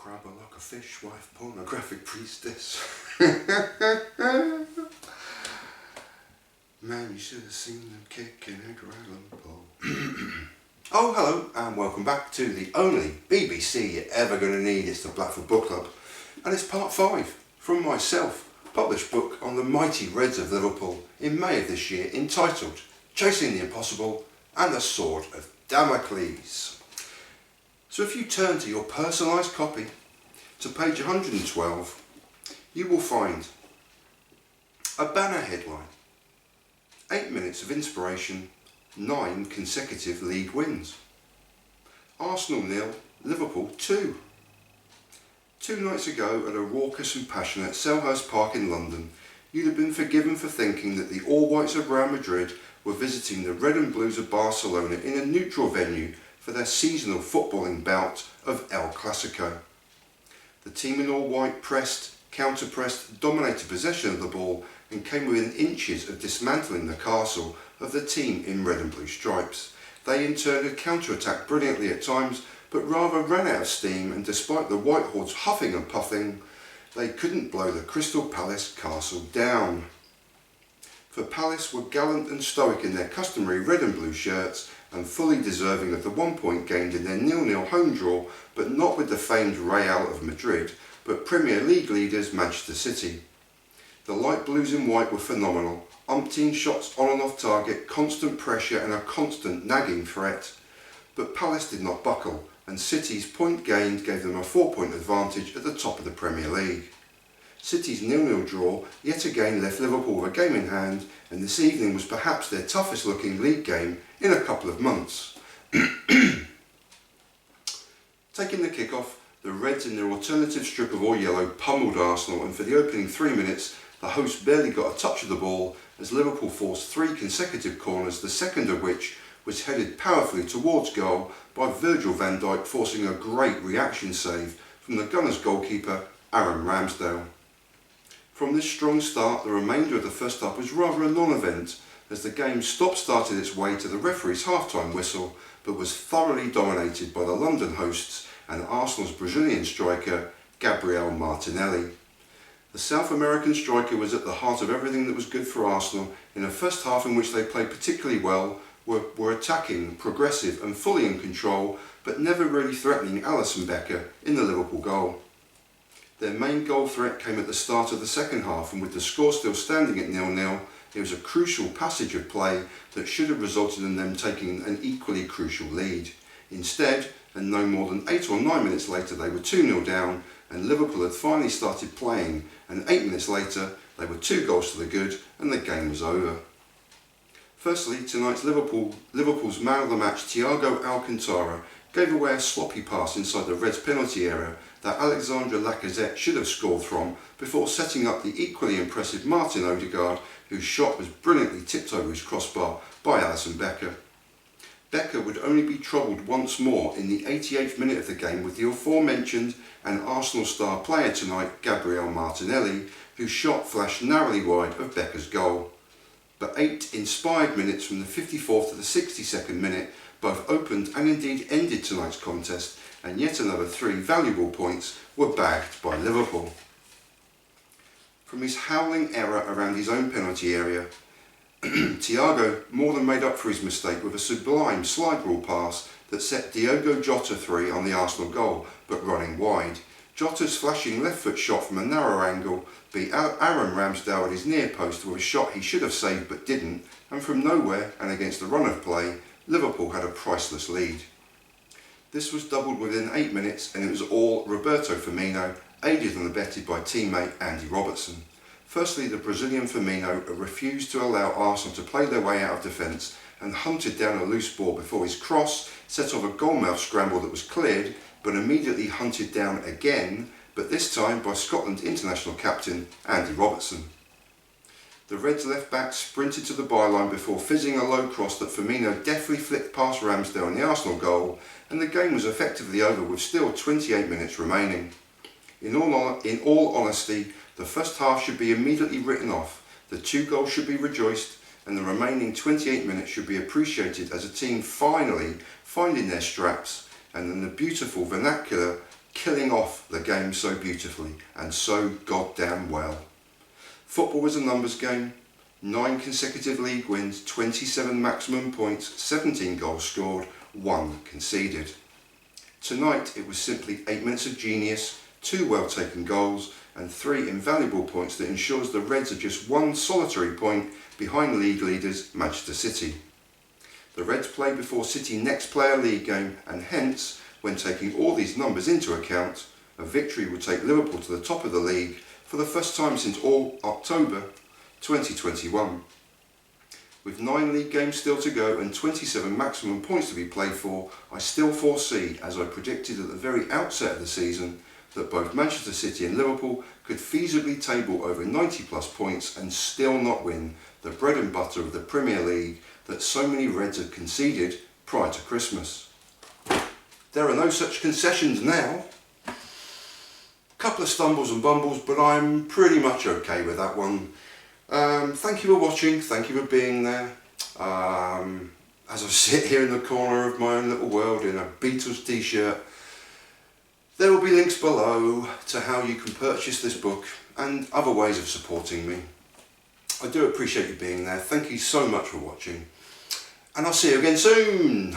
Crabber like a fish, wife, pornographic priestess. Man, you should have seen them kicking a dragon pole. Oh, hello, and welcome back to the only BBC you're ever going to need. It's the Liverpool Football Club, and it's part 5 from my self-published book on the mighty Reds of Liverpool in May of this year, entitled Chasing the Impossible and the Sword of Damocles. So if you turn to your personalised copy to page 112, you will find a banner headline: 8 minutes of inspiration, 9 consecutive league wins. Arsenal 0, Liverpool 2. 2 nights ago at a raucous and passionate Selhurst Park in London, you'd have been forgiven for thinking that the All-Whites of Real Madrid were visiting the Red and Blues of Barcelona in a neutral venue for their seasonal footballing bout of El Clasico. The team in all-white pressed, counter-pressed, dominated possession of the ball and came within inches of dismantling the castle of the team in red and blue stripes. They in turn had counter-attacked brilliantly at times, but rather ran out of steam, and despite the White Hordes huffing and puffing, they couldn't blow the Crystal Palace castle down. For Palace were gallant and stoic in their customary red and blue shirts, and fully deserving of the 1 point gained in their 0-0 home draw, but not with the famed Real of Madrid, but Premier League leaders Manchester City. The light blues and white were phenomenal, umpteen shots on and off target, constant pressure and a constant nagging threat. But Palace did not buckle, and City's point gained gave them a 4-point advantage at the top of the Premier League. City's 0-0 draw yet again left Liverpool with a game in hand, and this evening was perhaps their toughest looking league game in a couple of months. Taking the kick-off, the Reds in their alternative strip of all yellow pummeled Arsenal, and for the opening 3 minutes the hosts barely got a touch of the ball as Liverpool forced 3 consecutive corners, the second of which was headed powerfully towards goal by Virgil van Dijk, forcing a great reaction save from the Gunners goalkeeper Aaron Ramsdale. From this strong start, the remainder of the first half was rather a non-event, as the game stop-started its way to the referee's half-time whistle, but was thoroughly dominated by the London hosts and Arsenal's Brazilian striker Gabriel Martinelli. The South American striker was at the heart of everything that was good for Arsenal in a first half in which they played particularly well, were attacking, progressive and fully in control, but never really threatening Alisson Becker in the Liverpool goal. Their main goal threat came at the start of the second half, and with the score still standing at 0-0, it was a crucial passage of play that should have resulted in them taking an equally crucial lead. Instead, and no more than 8 or 9 minutes later, they were 2-0 down, and Liverpool had finally started playing, and 8 minutes later they were 2 goals to the good and the game was over. Firstly, tonight's Liverpool's man of the match, Thiago Alcantara, gave away a sloppy pass inside the Reds' penalty area that Alexandre Lacazette should have scored from, before setting up the equally impressive Martin Odegaard, whose shot was brilliantly tipped over his crossbar by Alisson Becker. Becker would only be troubled once more in the 88th minute of the game with the aforementioned and Arsenal star player tonight, Gabriel Martinelli, whose shot flashed narrowly wide of Becker's goal. But 8 inspired minutes from the 54th to the 62nd minute both opened and indeed ended tonight's contest, and yet another 3 valuable points were bagged by Liverpool. From his howling error around his own penalty area, Thiago more than made up for his mistake with a sublime slide rule pass that set Diogo Jota free on the Arsenal goal, but running wide. Jota's flashing left foot shot from a narrow angle beat Aaron Ramsdale at his near post with a shot he should have saved but didn't, and from nowhere and against the run of play, Liverpool had a priceless lead. This was doubled within 8 minutes, and it was all Roberto Firmino, aided and abetted by teammate Andy Robertson. Firstly, the Brazilian Firmino refused to allow Arsenal to play their way out of defence and hunted down a loose ball before his cross set off a goalmouth scramble that was cleared, but immediately hunted down again, but this time by Scotland international captain Andy Robertson. The Reds left back sprinted to the byline before fizzing a low cross that Firmino deftly flicked past Ramsdale in the Arsenal goal, and the game was effectively over with still 28 minutes remaining. In all honesty, the first half should be immediately written off, the 2 goals should be rejoiced, and the remaining 28 minutes should be appreciated as a team finally finding their straps, and in the beautiful vernacular killing off the game so beautifully and so goddamn well. Football was a numbers game. 9 consecutive league wins, 27 maximum points, 17 goals scored, 1 conceded. Tonight it was simply 8 minutes of genius, 2 well taken goals and 3 invaluable points that ensures the Reds are just 1 solitary point behind league leaders Manchester City. The Reds play before City next play a league game, and hence, when taking all these numbers into account, a victory would take Liverpool to the top of the league for the first time since October 2021. With 9 league games still to go and 27 maximum points to be played for, I still foresee, as I predicted at the very outset of the season, that both Manchester City and Liverpool could feasibly table over 90 plus points and still not win the bread and butter of the Premier League that so many Reds had conceded prior to Christmas. There are no such concessions now. Couple of stumbles and bumbles, but I'm pretty much okay with that one. Thank you for watching, thank you for being there. As I sit here in the corner of my own little world in a Beatles t-shirt, there will be links below to how you can purchase this book and other ways of supporting me. I do appreciate you being there, thank you so much for watching, and I'll see you again soon.